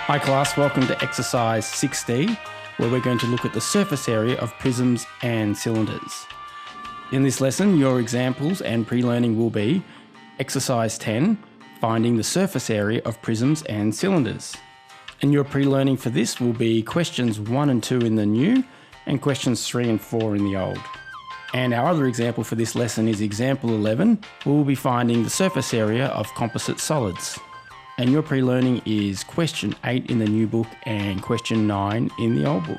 Hi class, welcome to exercise 6D, where we're going to look at the surface area of prisms and cylinders. In this lesson, your examples and pre-learning will be exercise 10, finding the surface area of prisms and cylinders. And your pre-learning for this will be questions 1 and 2 in the new and questions 3 and 4 in the old. And our other example for this lesson is example 11, where we'll be finding the surface area of composite solids. And your pre-learning is question 8 in the new book and question 9 in the old book.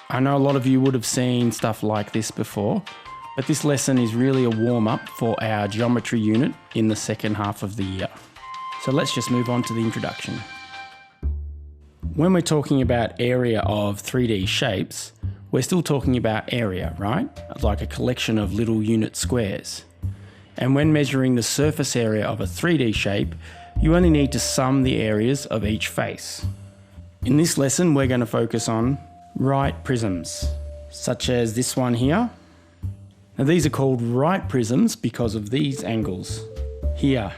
I know a lot of you would have seen stuff like this before, but this lesson is really a warm-up for our geometry unit in the second half of the year. So let's just move on to the introduction. When we're talking about area of 3D shapes, we're still talking about area, right? Like a collection of little unit squares. And when measuring the surface area of a 3D shape, you only need to sum the areas of each face. In this lesson, we're going to focus on right prisms, such as this one here. Now these are called right prisms because of these angles here.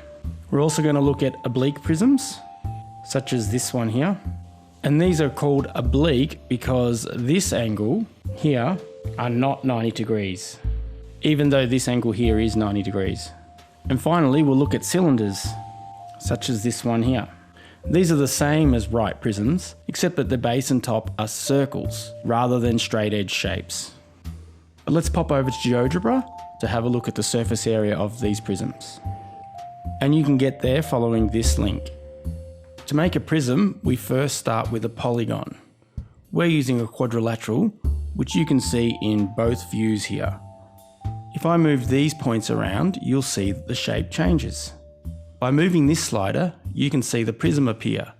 We're also going to look at oblique prisms, such as this one here. And these are called oblique because this angle here are not 90 degrees, even though this angle here is 90 degrees. And finally, we'll look at cylinders, such as this one here. These are the same as right prisms, except that the base and top are circles rather than straight edge shapes. But let's pop over to GeoGebra to have a look at the surface area of these prisms. And you can get there following this link. To make a prism, we first start with a polygon. We're using a quadrilateral, which you can see in both views here. If I move these points around, you'll see that the shape changes. By moving this slider, you can see the prism appear.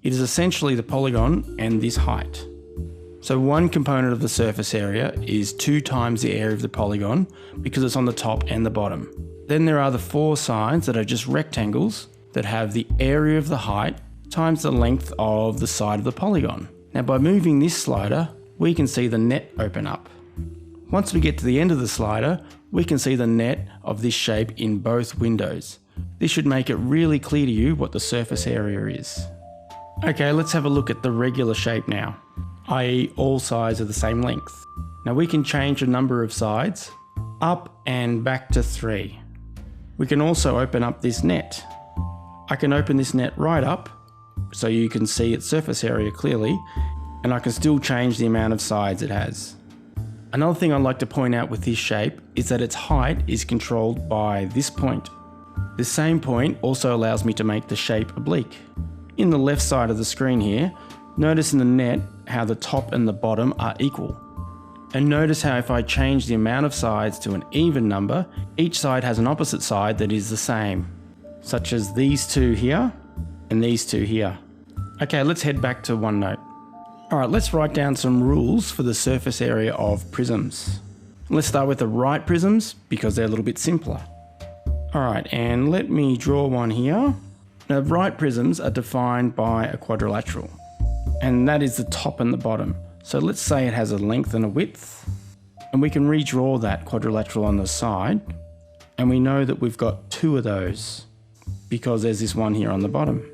It is essentially the polygon and this height. So one component of the surface area is 2 times the area of the polygon because it's on the top and the bottom. Then there are the 4 sides that are just rectangles that have the area of the height times the length of the side of the polygon. Now by moving this slider, we can see the net open up. Once we get to the end of the slider, we can see the net of this shape in both windows. This should make it really clear to you what the surface area is. Okay, let's have a look at the regular shape now, i.e. all sides are the same length. Now we can change the number of sides up and back to 3. We can also open up this net. I can open this net right up so you can see its surface area clearly, and I can still change the amount of sides it has. Another thing I'd like to point out with this shape is that its height is controlled by this point. This same point also allows me to make the shape oblique. In the left side of the screen here, notice in the net how the top and the bottom are equal. And notice how if I change the amount of sides to an even number, each side has an opposite side that is the same, such as these two here and these two here. Okay, let's head back to OneNote. Alright, let's write down some rules for the surface area of prisms. Let's start with the right prisms because they're a little bit simpler. Alright, and let me draw one here. Now, right prisms are defined by a quadrilateral, and that is the top and the bottom. So let's say it has a length and a width, and we can redraw that quadrilateral on the side, and we know that we've got 2 of those because there's this one here on the bottom.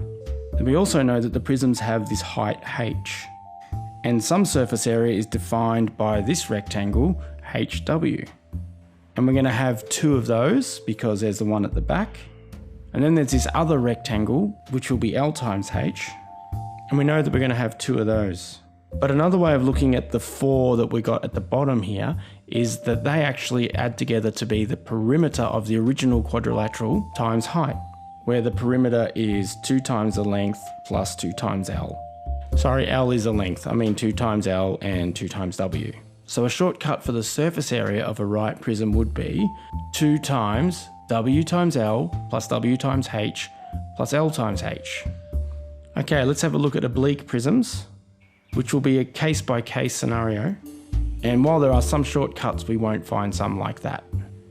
And we also know that the prisms have this height h, and some surface area is defined by this rectangle HW. And we're going to have 2 of those because there's the one at the back. And then there's this other rectangle, which will be L times H. And we know that we're going to have 2 of those. But another way of looking at the 4 that we got at the bottom here is that they actually add together to be the perimeter of the original quadrilateral times height, where the perimeter is 2 times the length plus 2 times L. Sorry, L is the length. I mean 2 times L and 2 times W. So a shortcut for the surface area of a right prism would be 2 times W times L plus W times H plus L times H. Okay, let's have a look at oblique prisms, which will be a case-by-case scenario. And while there are some shortcuts, we won't find some like that.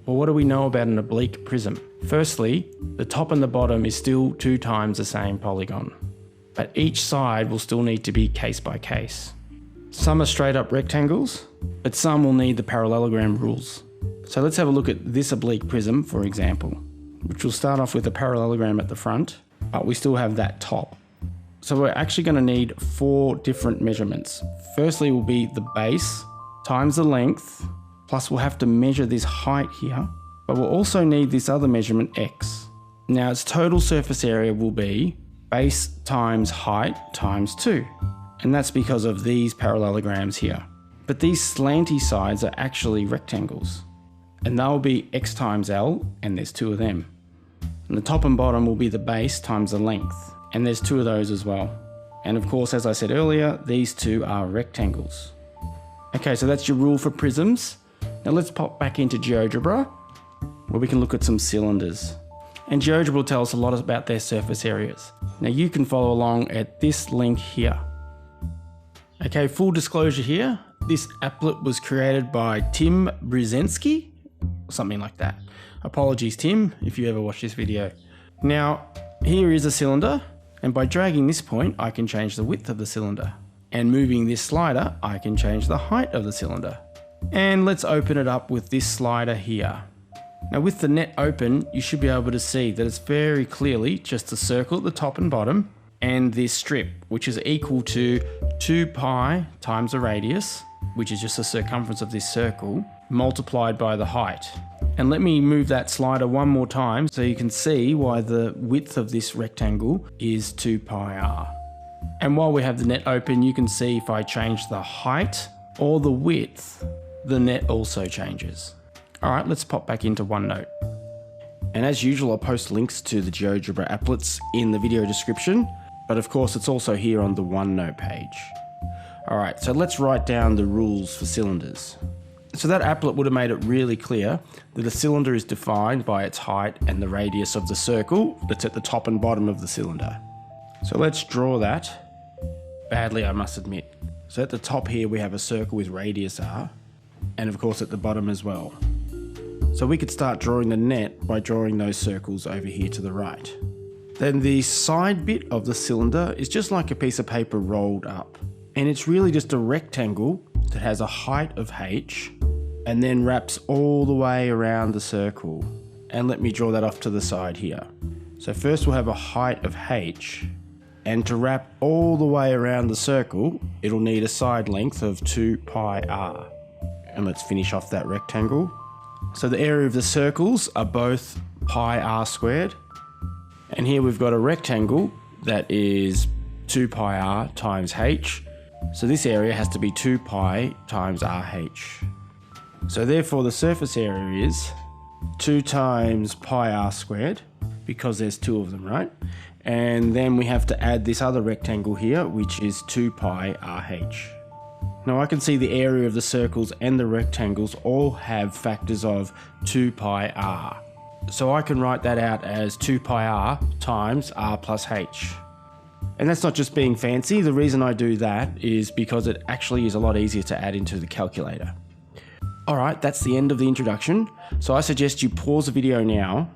Well, what do we know about an oblique prism? Firstly, the top and the bottom is still 2 times the same polygon, but each side will still need to be case by case. Some are straight up rectangles, but some will need the parallelogram rules. So let's have a look at this oblique prism, for example, which will start off with a parallelogram at the front, but we still have that top. So we're actually going to need 4 different measurements. Firstly will be the base times the length, plus we'll have to measure this height here, but we'll also need this other measurement x. Now its total surface area will be base times height times 2. And that's because of these parallelograms here. But these slanty sides are actually rectangles. And they'll be x times L, and there's 2 of them. And the top and bottom will be the base times the length, and there's 2 of those as well. And of course, as I said earlier, these 2 are rectangles. Okay, so that's your rule for prisms. Now let's pop back into GeoGebra, where we can look at some cylinders. And GeoGebra will tell us a lot about their surface areas. Now you can follow along at this link here. Okay, full disclosure here, this applet was created by Tim Brzezinski, something like that. Apologies, Tim, if you ever watch this video. Now, here is a cylinder, and by dragging this point, I can change the width of the cylinder. And moving this slider, I can change the height of the cylinder. And let's open it up with this slider here. Now with the net open, you should be able to see that it's very clearly just a circle at the top and bottom, and this strip, which is equal to 2 pi times the radius, which is just the circumference of this circle, multiplied by the height. And let me move that slider one more time so you can see why the width of this rectangle is 2 pi r. And while we have the net open, you can see if I change the height or the width, the net also changes. All right, let's pop back into OneNote. And as usual, I'll post links to the GeoGebra applets in the video description, but of course it's also here on the OneNote page. All right, so let's write down the rules for cylinders. So that applet would have made it really clear that a cylinder is defined by its height and the radius of the circle that's at the top and bottom of the cylinder. So let's draw that. Badly, I must admit. So at the top here, we have a circle with radius r, and of course at the bottom as well. So we could start drawing the net by drawing those circles over here to the right. Then the side bit of the cylinder is just like a piece of paper rolled up. And it's really just a rectangle that has a height of h and then wraps all the way around the circle. And let me draw that off to the side here. So first we'll have a height of h, and to wrap all the way around the circle, it'll need a side length of 2 pi r. And let's finish off that rectangle. So the area of the circles are both pi r squared. And here we've got a rectangle that is 2 pi r times h. So this area has to be 2 pi times RH. So therefore the surface area is 2 times pi r squared, because there's 2 of them, right? And then we have to add this other rectangle here, which is 2 pi RH. Now I can see the area of the circles and the rectangles all have factors of 2 pi r. So I can write that out as 2 pi r times r plus h. And that's not just being fancy. The reason I do that is because it actually is a lot easier to add into the calculator. All right, that's the end of the introduction. So I suggest you pause the video now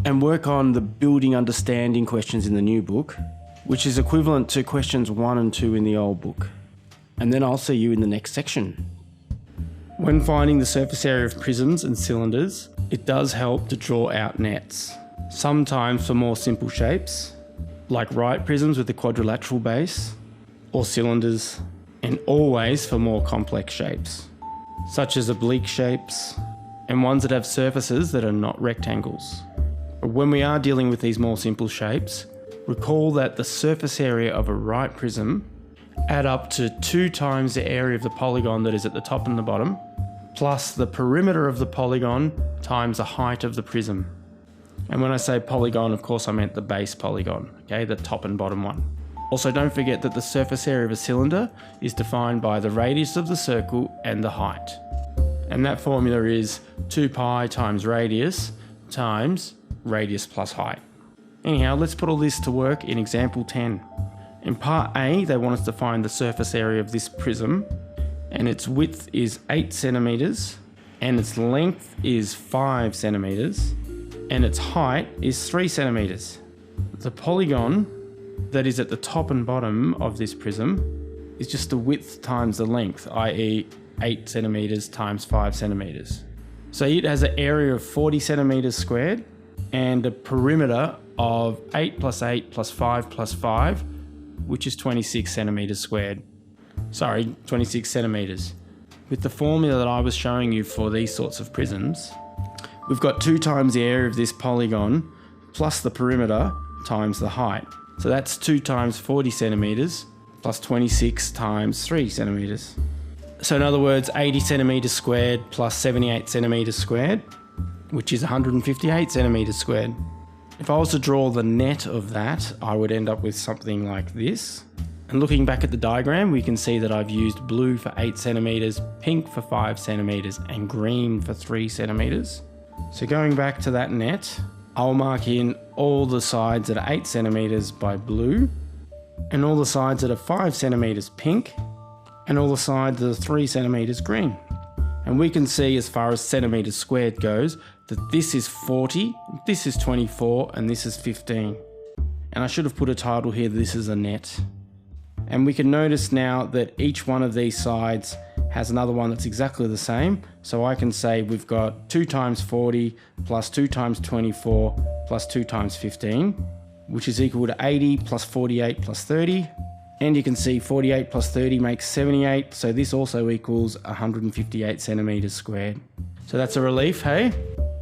and work on the building understanding questions in the new book, which is equivalent to questions 1 and 2 in the old book. And then I'll see you in the next section. When finding the surface area of prisms and cylinders, it does help to draw out nets. Sometimes for more simple shapes, like right prisms with a quadrilateral base, or cylinders, and always for more complex shapes, such as oblique shapes, and ones that have surfaces that are not rectangles. But when we are dealing with these more simple shapes, recall that the surface area of a right prism add up to 2 times the area of the polygon that is at the top and the bottom, plus the perimeter of the polygon times the height of the prism. And when I say polygon, of course I meant the base polygon, okay, the top and bottom one. Also, don't forget that the surface area of a cylinder is defined by the radius of the circle and the height. And that formula is 2 pi times radius plus height. Anyhow, let's put all this to work in example 10. In part A, they want us to find the surface area of this prism, and its width is 8 centimeters, and its length is 5 centimeters, and its height is 3 centimeters. The polygon that is at the top and bottom of this prism is just the width times the length, i.e. 8 centimeters times 5 centimeters. So it has an area of 40 centimeters squared and a perimeter of 8 plus 8 plus 5 plus 5 which is 26 centimeters squared. Sorry, 26 centimeters. With the formula that I was showing you for these sorts of prisms, we've got 2 times the area of this polygon plus the perimeter times the height. So that's 2 times 40 centimeters plus 26 times 3 centimeters. So in other words, 80 centimeters squared plus 78 centimeters squared, which is 158 centimeters squared. If I was to draw the net of that, I would end up with something like this. And looking back at the diagram, we can see that I've used blue for 8 centimeters, pink for 5 centimeters, and green for 3 centimeters. So going back to that net, I'll mark in all the sides that are 8 centimeters by blue, and all the sides that are 5 centimeters pink, and all the sides that are 3 centimeters green. And we can see, as far as centimeters squared goes, that this is 40, this is 24, and this is 15. And I should have put a title here, this is a net. And we can notice now that each one of these sides has another one that's exactly the same. So I can say we've got 2 times 40 plus 2 times 24 plus 2 times 15, which is equal to 80 plus 48 plus 30. And you can see 48 plus 30 makes 78. So this also equals 158 centimeters squared. So that's a relief, hey?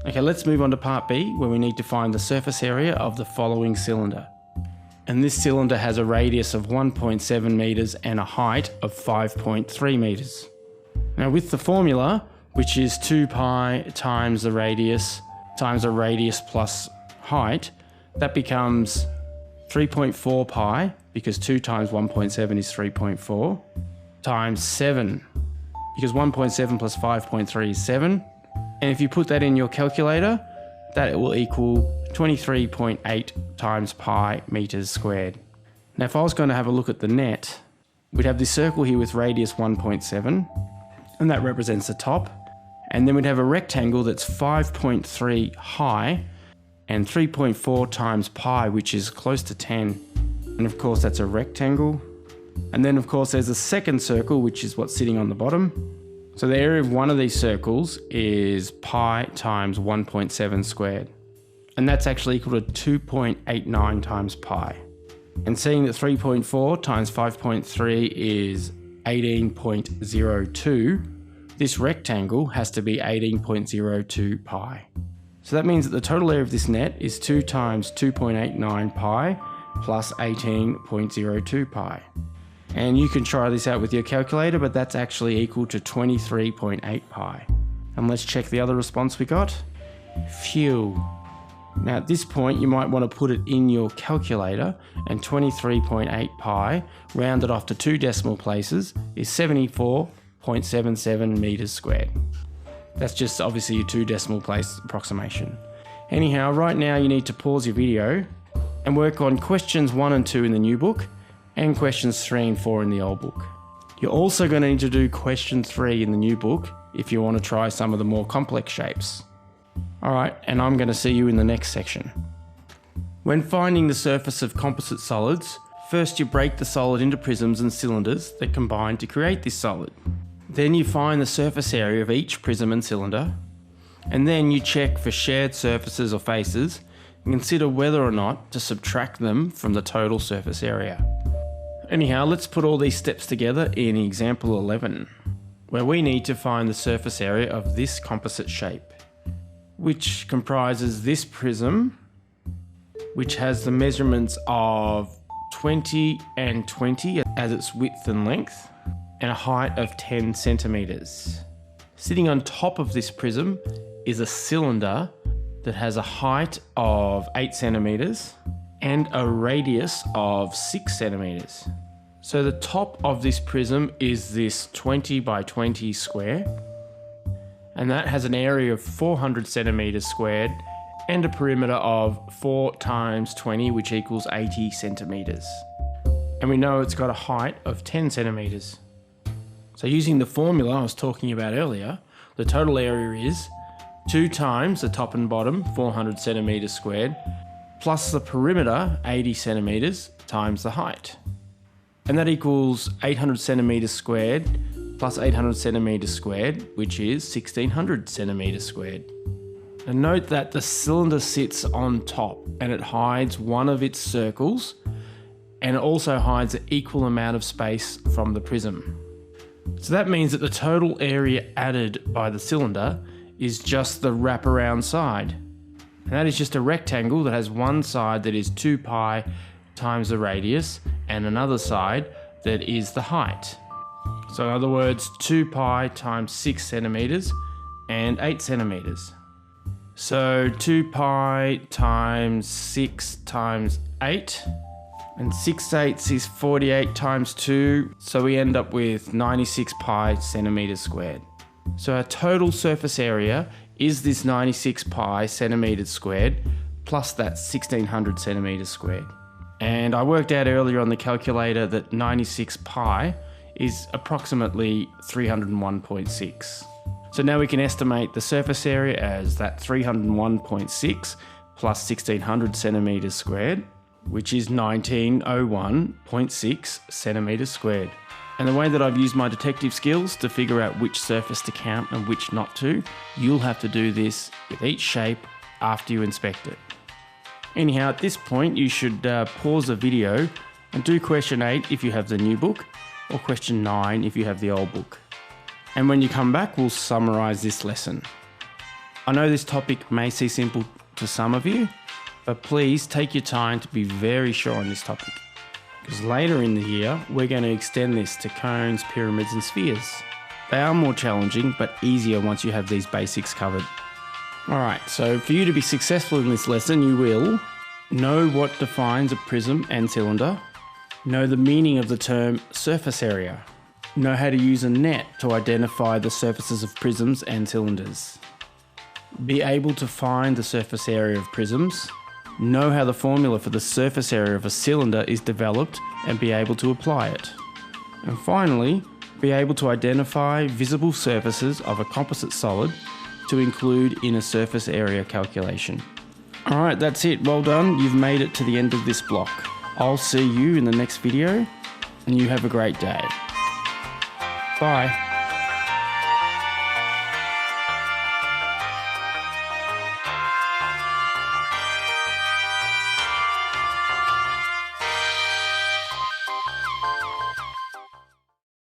Okay, let's move on to part B, where we need to find the surface area of the following cylinder. And this cylinder has a radius of 1.7 meters and a height of 5.3 meters. Now with the formula, which is 2 pi times the radius plus height, that becomes 3.4 pi, because 2 times 1.7 is 3.4, times 7, because 1.7 plus 5.3 is 7. And if you put that in your calculator, that will equal 23.8 times pi meters squared. Now if I was going to have a look at the net, we'd have this circle here with radius 1.7, and that represents the top. And then we'd have a rectangle that's 5.3 high and 3.4 times pi, which is close to 10. And of course that's a rectangle. And then of course there's a second circle, which is what's sitting on the bottom. So the area of one of these circles is pi times 1.7 squared. And that's actually equal to 2.89 times pi. And seeing that 3.4 times 5.3 is 18.02, this rectangle has to be 18.02 pi. So that means that the total area of this net is 2 times 2.89 pi plus 18.02 pi. And you can try this out with your calculator, but that's actually equal to 23.8 pi. And let's check the other response we got. Phew. Now at this point you might want to put it in your calculator, and 23.8 pi rounded off to 2 decimal places is 74.77 meters squared. That's just obviously a 2 decimal place approximation. Anyhow, right now you need to pause your video and work on questions 1 and 2 in the new book and questions 3 and 4 in the old book. You're also going to need to do question 3 in the new book if you want to try some of the more complex shapes. Alright, and I'm going to see you in the next section. When finding the surface of composite solids, first you break the solid into prisms and cylinders that combine to create this solid. Then you find the surface area of each prism and cylinder, and then you check for shared surfaces or faces and consider whether or not to subtract them from the total surface area. Anyhow, let's put all these steps together in example 11, where we need to find the surface area of this composite shape, which comprises this prism, which has the measurements of 20 and 20 as its width and length, and a height of 10 centimeters. Sitting on top of this prism is a cylinder that has a height of 8 centimeters and a radius of 6 centimeters. So the top of this prism is this 20 by 20 square, and that has an area of 400 centimeters squared and a perimeter of 4 times 20, which equals 80 centimeters. And we know it's got a height of 10 centimeters. So using the formula I was talking about earlier, the total area is 2 times the top and bottom, 400 centimeters squared, plus the perimeter, 80 centimeters, times the height. And that equals 800 centimeters squared plus 800 centimeters squared, which is 1600 centimeters squared. And note that the cylinder sits on top and it hides one of its circles, and it also hides an equal amount of space from the prism. So that means that the total area added by the cylinder is just the wraparound side. And that is just a rectangle that has one side that is 2 pi times the radius and another side that is the height. So in other words, 2 pi times 6 centimeters and 8 centimeters. So 2 pi times 6 times 8, and 6/8 is 48 times 2, so we end up with 96 pi centimeters squared. So our total surface area is this 96 pi centimeters squared plus that 1600 centimeters squared. And I worked out earlier on the calculator that 96 pi is approximately 301.6. So now we can estimate the surface area as that 301.6 plus 1600 centimeters squared, which is 1901.6 centimeters squared. And the way that I've used my detective skills to figure out which surface to count and which not to, you'll have to do this with each shape after you inspect it. Anyhow, at this point, you should pause the video and do question 8 if you have the new book, or question 9 if you have the old book. And when you come back, we'll summarise this lesson. I know this topic may seem simple to some of you, but please take your time to be very sure on this topic, because later in the year, we're going to extend this to cones, pyramids and spheres. They are more challenging, but easier once you have these basics covered. Alright, so for you to be successful in this lesson, you will know what defines a prism and cylinder, know the meaning of the term surface area, know how to use a net to identify the surfaces of prisms and cylinders, be able to find the surface area of prisms, know how the formula for the surface area of a cylinder is developed and be able to apply it. And finally, be able to identify visible surfaces of a composite solid to include in a surface area calculation. Alright, that's it. Well done. You've made it to the end of this block. I'll see you in the next video, and you have a great day. Bye.